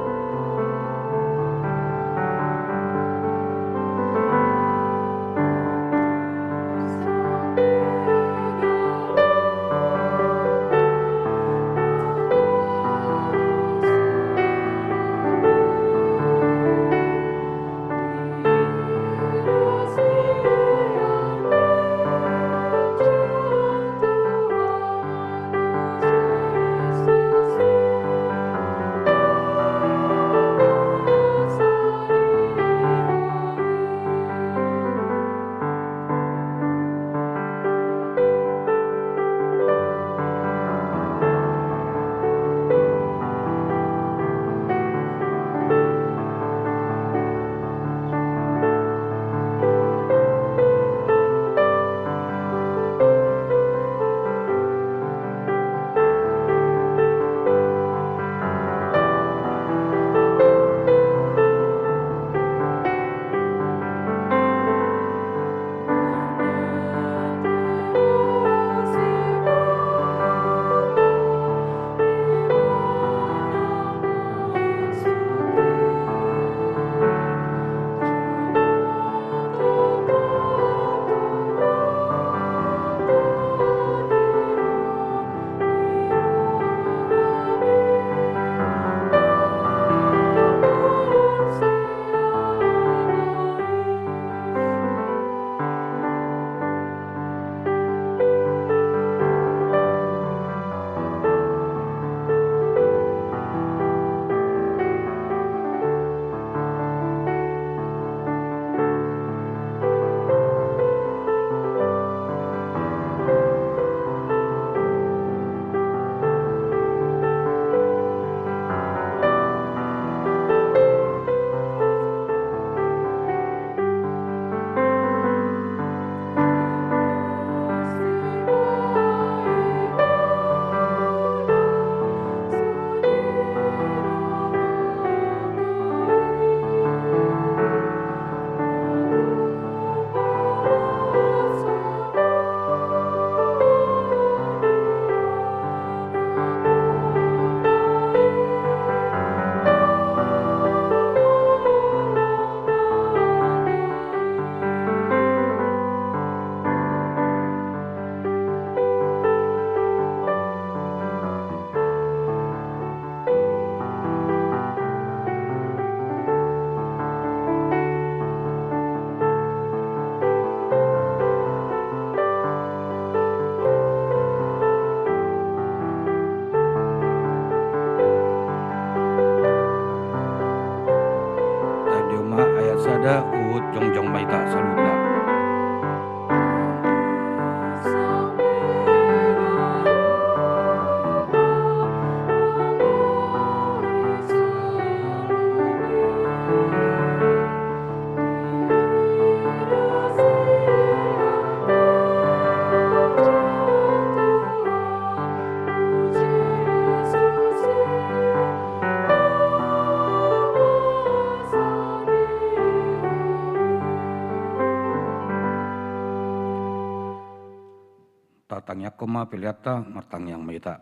tatangnya koma peliata martang yang maita.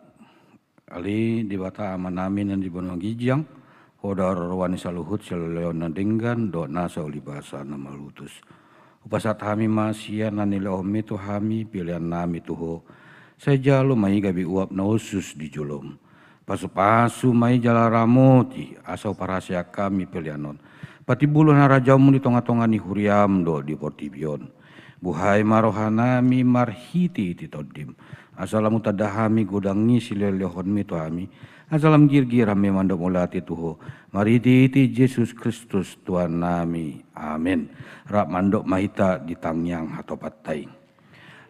Ali di bata amanamin dan di benua gijang, hodar wani saluhut salaleon nadenggan do nasa ulibasa nama lutus. Upasat hami masia nanile omi tu hami pilihan nami tuho. Saya jalu mai gabi uap na usus di julum. Pasu-pasu mai jala ramoti asau parasia kami pilihanon. Pati bulu narajamu di tonga-tonga ni huriam do di portibion. Buhai marohanami marhiti titodim. Asalamu tadahami gudangi silelehon mi tuhami. Asalam gir-gir hami mandok mulati tuho. Mariti Yesus Kristus Tuhan nami. Amin. Rak mandok mahita di tangyang atau patai.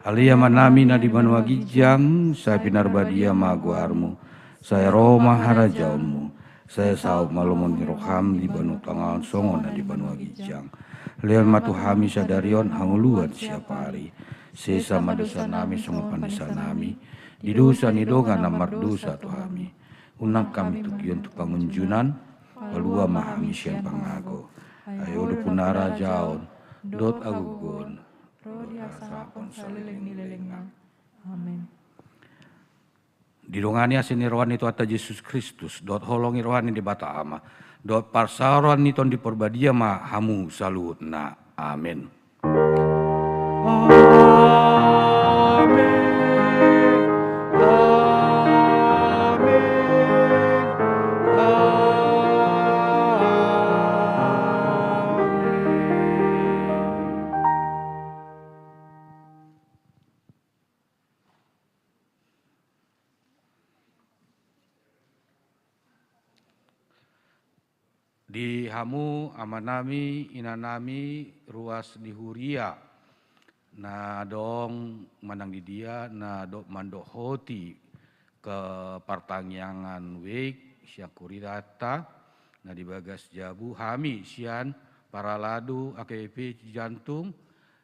Alia manami na di banua gijang. Saya pinar badia maguarmu. Saya Roma harajaumu. Saya saup malumon di roham di banu tangan songon na di banua gijang. Leon matu hami sadarion hanguluat siapa hari. Sesa madosa nami songon pandesa nami. Di dosa ni doga na mardosa tu hami. Unang kami tukion tu pangunjunan. Palua mahami sian pangago. Ayo do punara jaon. Dot agugon. Rodi asapon saliling nilelengna. Amin. Didongani asin rohani itu ata Yesus Kristus. Dot holongi rohani di bata ama. Dot parsaron niton di perbadia ma hamu salut na. Amin. Di hamu amanami inanami ruas di Huria na dong manang di dia na dok mandok hoti ke partangyangan wek syakurirata na di bagas jabu hami sian para ladu AKP jantung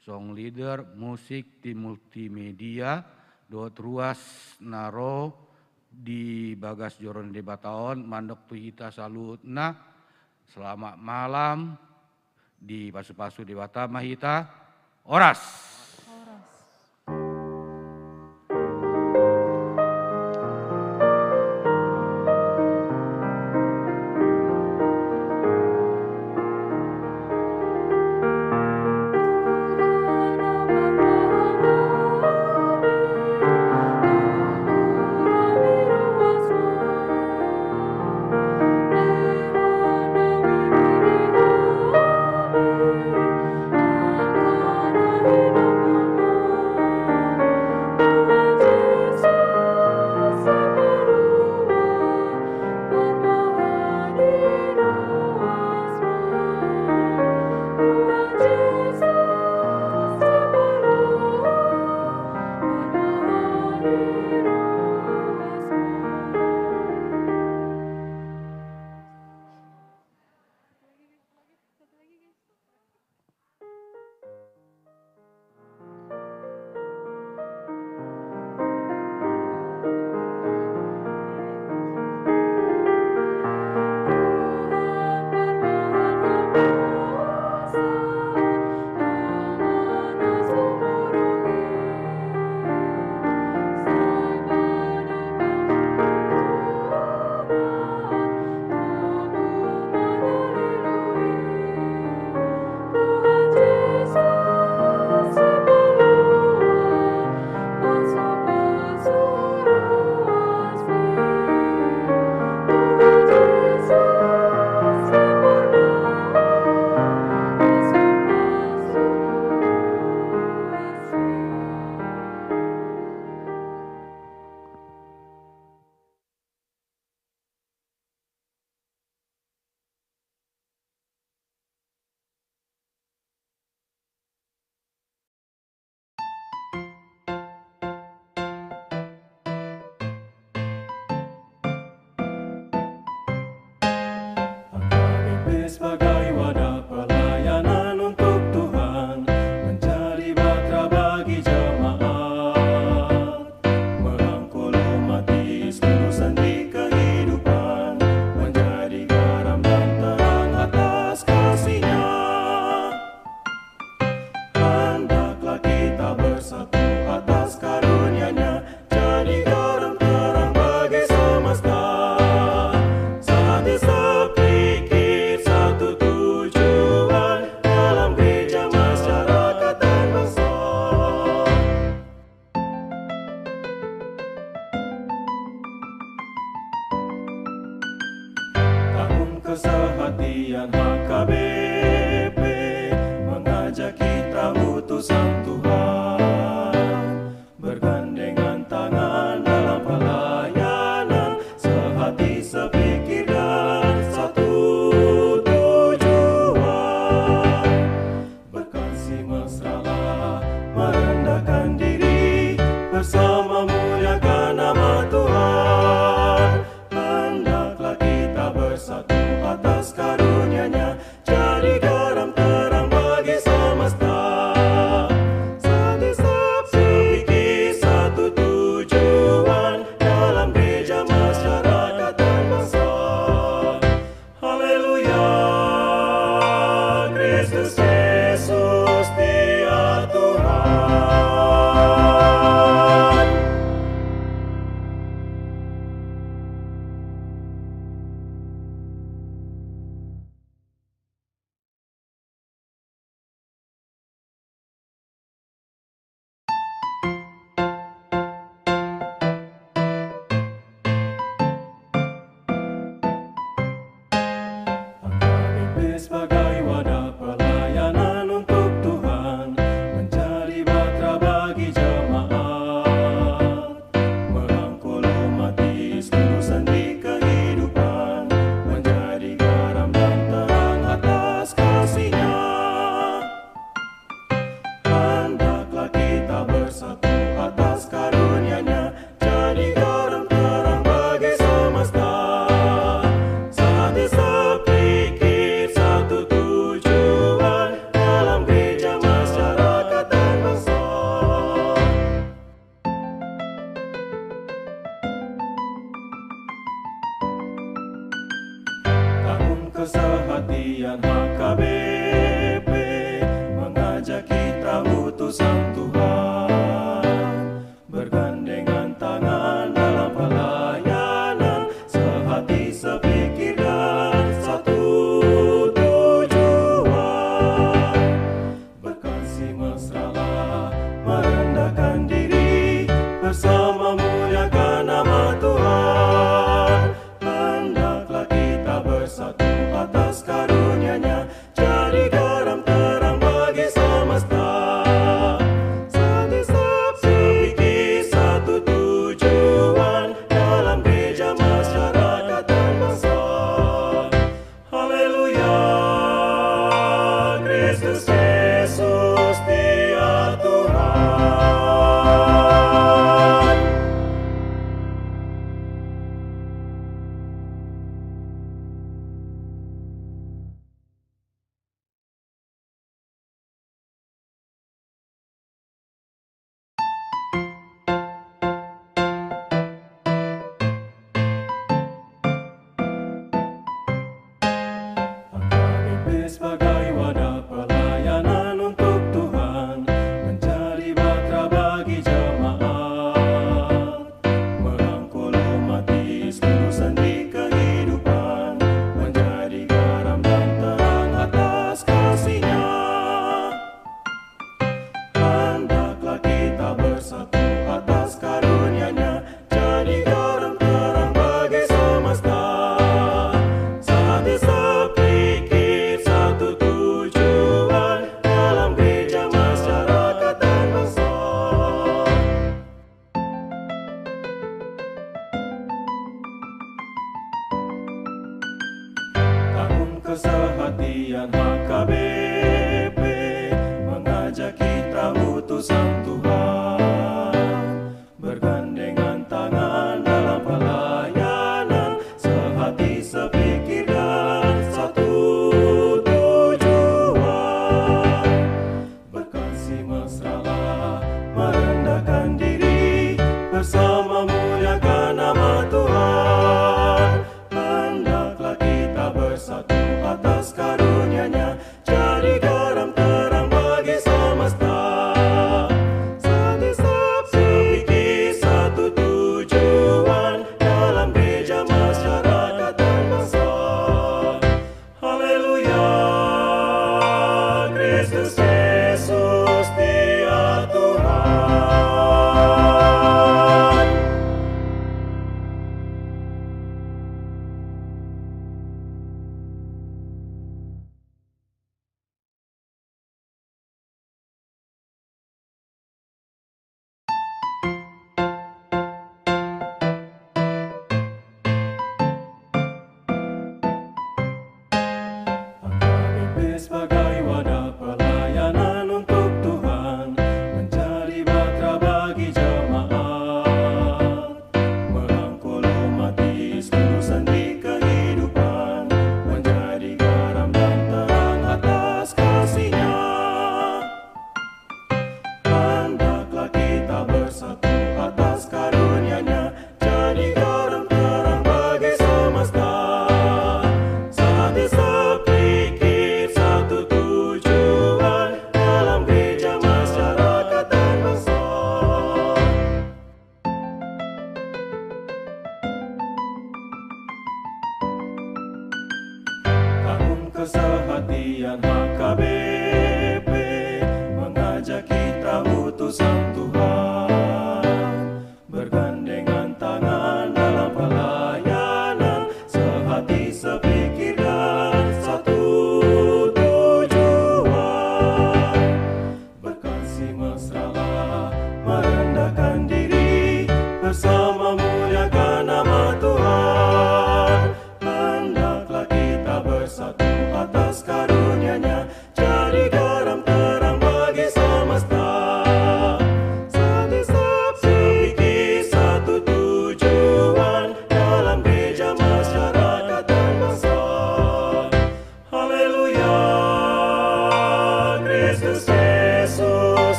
song leader musik di multimedia dot ruas naro di bagas joron di bataon mandok tuhita salut na. Selamat malam di Pasu-Pasu Dewata Mahita Oras. sebagai wadah pelayanan untuk Tuhan, menjadi batra bagi jemaat, merangkul umat di seluruh sendi kehidupan, menjadi garam dan terang atas kasih-Nya. Hendaklah kita bersatu atas karunia utusan Tuhan, bergandengan tangan dalam pelayanan, sehati sepikir dan satu tujuan. Berkasih mesralah, merendahkan diri, bersama muliakan nama Tuhan. Hendaklah kita bersatu atas karunia-Nya, jadi garam terang bagi semesta. Satu sepikir, satu tujuan, dalam gereja, masyarakat, dan bangsa. Haleluya, Kristus Yesus Dia Tuhan. AKBP sebagai wadah pelayanan untuk Tuhan, menjadi batra bagi jemaat, merangkul umat di seluruh sendi kehidupan, menjadi garam dan terang atas kasih-Nya. Hendaklah kita bersatu atas karunia-Nya, jadi garam terang bagi semesta. Satu sepikir, satu tujuan, dalam gereja, masyarakat, dan bangsa. Tahun kesehatian HKBP mengajak kita utusan Tuhan, bergandengan tangan dalam pelayanan, sehati sepikir dan satu tujuan. Berkasih mesralah, merendahkan diri, bersama muliakan nama Tuhan. Hendaklah kita bersatu atas karunia-Nya, jadi garam terang bagi semesta. Satu sepikir, satu tujuan, dalam gereja, masyarakat, dan bangsa. Haleluya, Kristus Yesus Dia Tuhan. AKBP sebagai wadah pelayanan untuk Tuhan, menjadi batra bagi jemaat, merangkul umat di seluruh sendi kehidupan, menjadi garam dan terang atas kasih-Nya. Hendaklah kita bersatu atas karunia-Nya, jadi garam terang bagi semesta. Satu sepikir, satu tujuan, dalam gereja, masyarakat, dan bangsa. Tahun kesehatian HKBP mengajak kita utusan Tuhan,